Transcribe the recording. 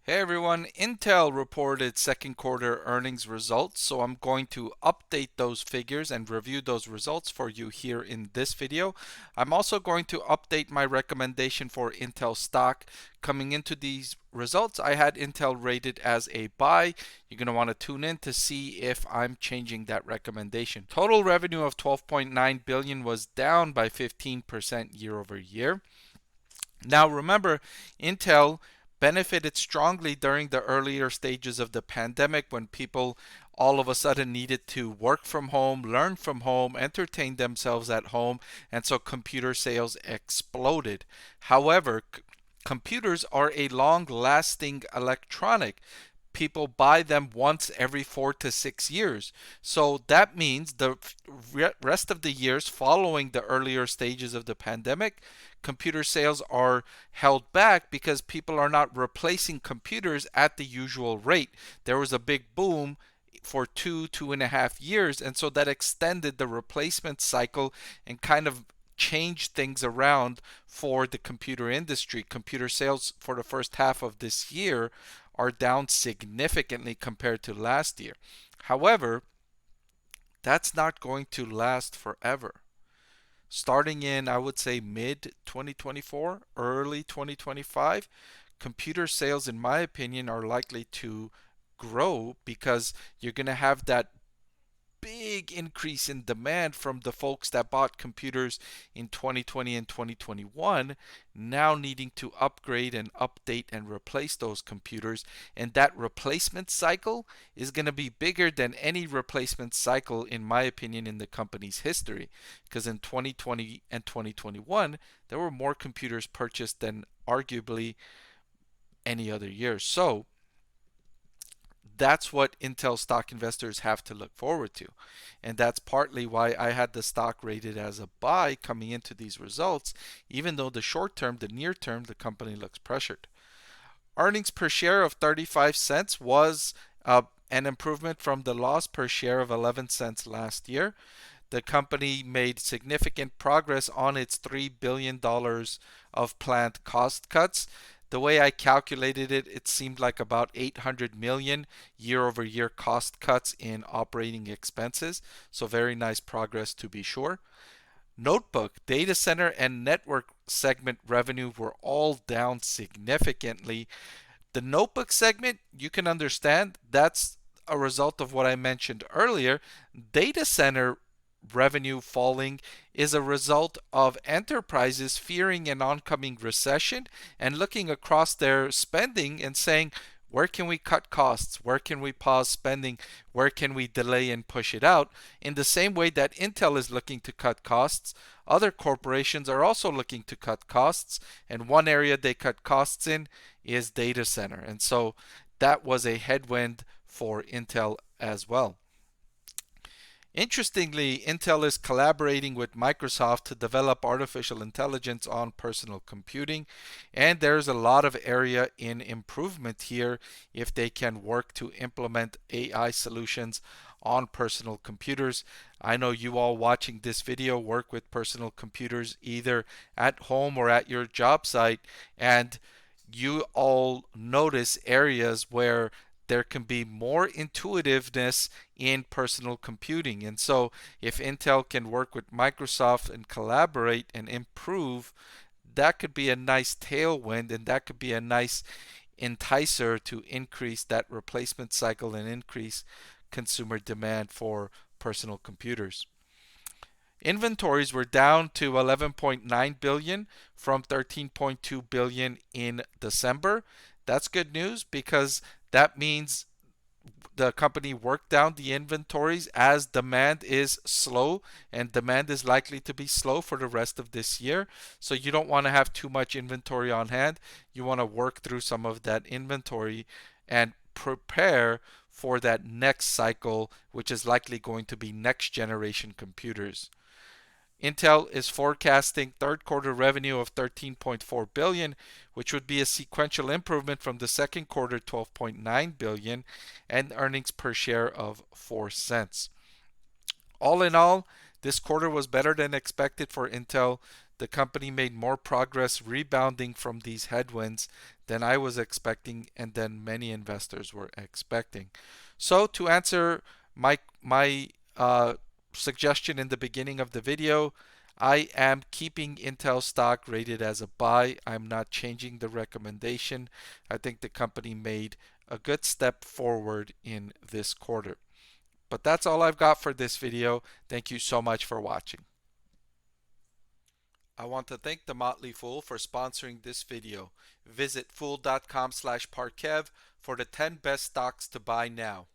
Hey everyone, Intel reported second quarter earnings results, so I'm going to update those figures and review those results for you here in this video. I'm also going to update my recommendation for Intel stock. Coming into these results, I had Intel rated as a buy. You're going to want to tune in to see if I'm changing that recommendation. Total revenue of 12.9 billion was down by 15% year over year. Now remember, Intel benefited strongly during the earlier stages of the pandemic when people all of a sudden needed to work from home, learn from home, entertain themselves at home, and so computer sales exploded. However, computers are a long lasting electronic. People buy them once every 4 to 6 years. So that means the rest of the years following the earlier stages of the pandemic, computer sales are held back because people are not replacing computers at the usual rate. There was a big boom for 2.5 years, and so that extended the replacement cycle and kind of changed things around for the computer industry. Computer sales for the first half of this year are down significantly compared to last year. However, that's not going to last forever. Starting in, I would say, mid 2024, early 2025, computer sales, in my opinion, are likely to grow because you're going to have that big increase in demand from the folks that bought computers in 2020 and 2021 now needing to upgrade and update and replace those computers. And that replacement cycle is going to be bigger than any replacement cycle, in my opinion, in the company's history. Because in 2020 and 2021, there were more computers purchased than arguably any other year. So that's what Intel stock investors have to look forward to. And that's partly why I had the stock rated as a buy coming into these results, even though the short term, the near term, the company looks pressured. Earnings per share of 35 cents was an improvement from the loss per share of 11 cents last year. The company made significant progress on its $3 billion of planned cost cuts. The way I calculated it, it seemed like about 800 million year over year cost cuts in operating expenses. So very nice progress to be sure. Notebook, data center, and network segment revenue were all down significantly. The notebook segment, you can understand that's a result of what I mentioned earlier. Data center revenue falling is a result of enterprises fearing an oncoming recession and looking across their spending and saying, where can we cut costs? Where can we pause spending? Where can we delay and push it out? In the same way that Intel is looking to cut costs, other corporations are also looking to cut costs. And one area they cut costs in is data center. And so that was a headwind for Intel as well. Interestingly, Intel is collaborating with Microsoft to develop artificial intelligence on personal computing, and there's a lot of area in improvement here if they can work to implement AI solutions on personal computers. I know you all watching this video work with personal computers either at home or at your job site, and you all notice areas where there can be more intuitiveness in personal computing. And so, if Intel can work with Microsoft and collaborate and improve, that could be a nice tailwind and that could be a nice enticer to increase that replacement cycle and increase consumer demand for personal computers. Inventories were down to 11.9 billion from 13.2 billion in December. That's good news because that means the company worked down the inventories as demand is slow, and demand is likely to be slow for the rest of this year. So you don't want to have too much inventory on hand. You want to work through some of that inventory and prepare for that next cycle, which is likely going to be next generation computers. Intel is forecasting third quarter revenue of 13.4 billion, which would be a sequential improvement from the second quarter 12.9 billion, and earnings per share of 4 cents. All in all, this quarter was better than expected for Intel. The company made more progress rebounding from these headwinds than I was expecting and than many investors were expecting. So to answer my suggestion in the beginning of the video, I am keeping Intel stock rated as a buy. I'm not changing the recommendation. I think the company made a good step forward in this quarter. But that's all I've got for this video. Thank you so much for watching. I want to thank the Motley Fool for sponsoring this video. Visit fool.com/Parkev for the 10 best stocks to buy now.